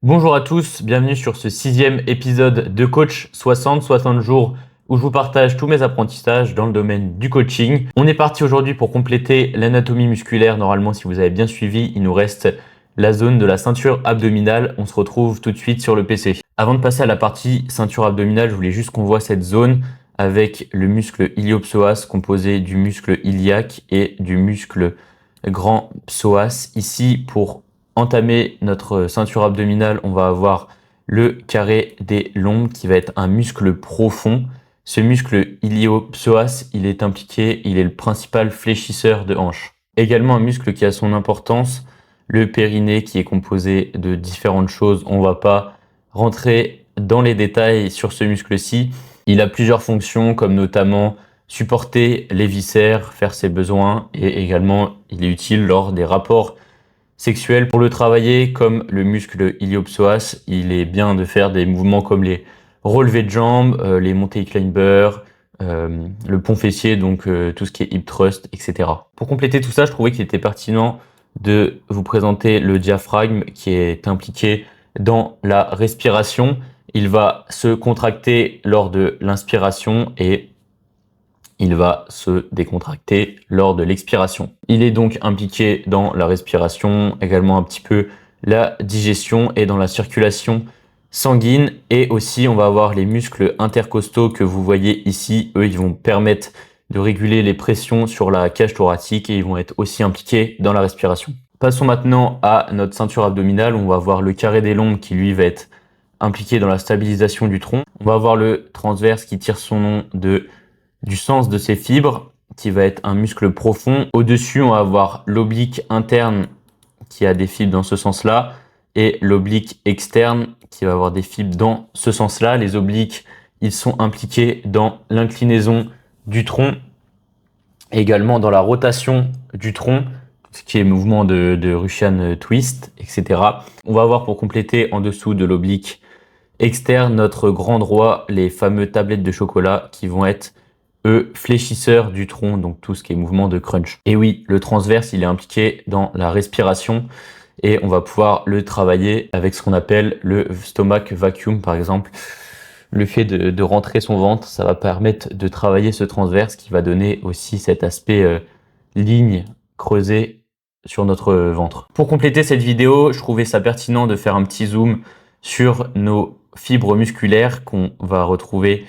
Bonjour à tous, bienvenue sur ce 6e épisode de Coach 60 jours où je vous partage tous mes apprentissages dans le domaine du coaching. On est parti aujourd'hui pour compléter l'anatomie musculaire. Normalement, si vous avez bien suivi, il nous reste la zone de la ceinture abdominale. On se retrouve tout de suite sur le PC. Avant de passer à la partie ceinture abdominale, je voulais juste qu'on voit cette zone avec le muscle iliopsoas composé du muscle iliaque et du muscle grand psoas. Ici, pour entamer notre ceinture abdominale, on va avoir le carré des lombes qui va être un muscle profond. Ce muscle iliopsoas, il est impliqué, il est le principal fléchisseur de hanche. Également un muscle qui a son importance, le périnée qui est composé de différentes choses. On ne va pas rentrer dans les détails sur ce muscle-ci. Il a plusieurs fonctions comme notamment supporter les viscères, faire ses besoins et également il est utile lors des rapports sexuels. Pour le travailler comme le muscle iliopsoas, il est bien de faire des mouvements comme les relevés de jambes, les montées climber, le pont fessier, donc tout ce qui est hip thrust, etc. Pour compléter tout ça, je trouvais qu'il était pertinent de vous présenter le diaphragme qui est impliqué dans la respiration. Il va se contracter lors de l'inspiration et il va se décontracter lors de l'expiration. Il est donc impliqué dans la respiration, également un petit peu la digestion et dans la circulation sanguine. Et aussi, on va avoir les muscles intercostaux que vous voyez ici. Eux, ils vont permettre de réguler les pressions sur la cage thoracique et ils vont être aussi impliqués dans la respiration. Passons maintenant à notre ceinture abdominale. On va voir le carré des lombes qui, lui, va être impliqué dans la stabilisation du tronc. On va avoir le transverse qui tire son nom du sens de ses fibres, qui va être un muscle profond. Au-dessus, on va avoir l'oblique interne qui a des fibres dans ce sens-là et l'oblique externe qui va avoir des fibres dans ce sens-là. Les obliques, ils sont impliqués dans l'inclinaison du tronc, également dans la rotation du tronc, ce qui est mouvement de Russian twist, etc. On va avoir pour compléter en dessous de l'oblique externe notre grand droit, les fameux tablettes de chocolat qui vont être fléchisseurs du tronc, donc tout ce qui est mouvement de crunch. Et oui, le transverse, il est impliqué dans la respiration et on va pouvoir le travailler avec ce qu'on appelle le stomach vacuum, par exemple. Le fait de rentrer son ventre, ça va permettre de travailler ce transverse qui va donner aussi cet aspect ligne creusée sur notre ventre. Pour compléter cette vidéo, je trouvais ça pertinent de faire un petit zoom sur nos fibres musculaires qu'on va retrouver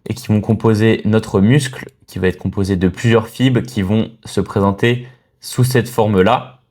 et qui vont composer notre muscle, qui va être composé de plusieurs fibres qui vont se présenter sous cette forme-là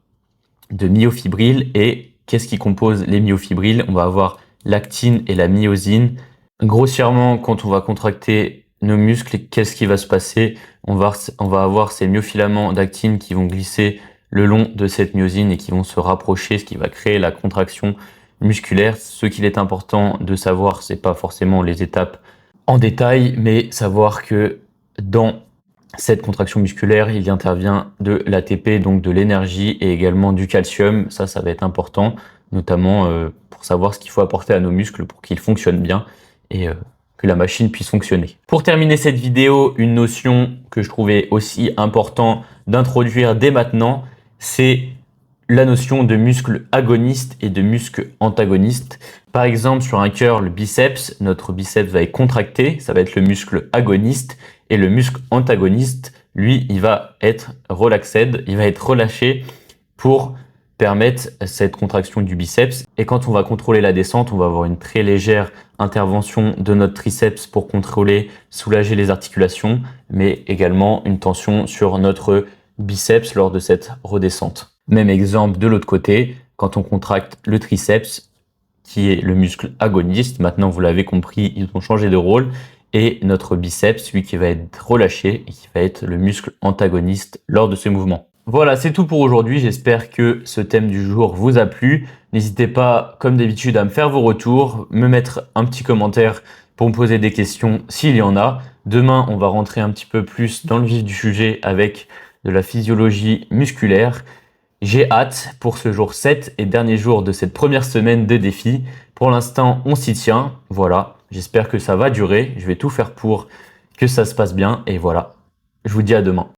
de myofibrilles. Et qu'est-ce qui compose les myofibrilles? On va avoir l'actine et la myosine. Grossièrement, quand on va contracter nos muscles, qu'est-ce qui va se passer? On va avoir ces myofilaments d'actine qui vont glisser le long de cette myosine et qui vont se rapprocher, ce qui va créer la contraction musculaire. Ce qu'il est important de savoir, c'est pas forcément les étapes en détail, mais savoir que dans cette contraction musculaire, il intervient de l'ATP, donc de l'énergie et également du calcium. Ça va être important, notamment pour savoir ce qu'il faut apporter à nos muscles pour qu'ils fonctionnent bien et que la machine puisse fonctionner. Pour terminer cette vidéo, une notion que je trouvais aussi important d'introduire dès maintenant, c'est la notion de muscle agoniste et de muscle antagoniste. Par exemple, sur un curl biceps, notre biceps va être contracté, ça va être le muscle agoniste, et le muscle antagoniste, lui, il va être relaxed, il va être relâché pour permettre cette contraction du biceps. Et quand on va contrôler la descente, on va avoir une très légère intervention de notre triceps pour contrôler, soulager les articulations, mais également une tension sur notre biceps lors de cette redescente. Même exemple de l'autre côté, quand on contracte le triceps, qui est le muscle agoniste, maintenant vous l'avez compris, ils ont changé de rôle, et notre biceps, celui qui va être relâché et qui va être le muscle antagoniste lors de ce mouvement. Voilà, c'est tout pour aujourd'hui. J'espère que ce thème du jour vous a plu. N'hésitez pas, comme d'habitude, à me faire vos retours, me mettre un petit commentaire pour me poser des questions s'il y en a. Demain, on va rentrer un petit peu plus dans le vif du sujet avec de la physiologie musculaire. J'ai hâte pour ce jour 7 et dernier jour de cette première semaine de défi. Pour l'instant, on s'y tient. Voilà, j'espère que ça va durer. Je vais tout faire pour que ça se passe bien. Et voilà, je vous dis à demain.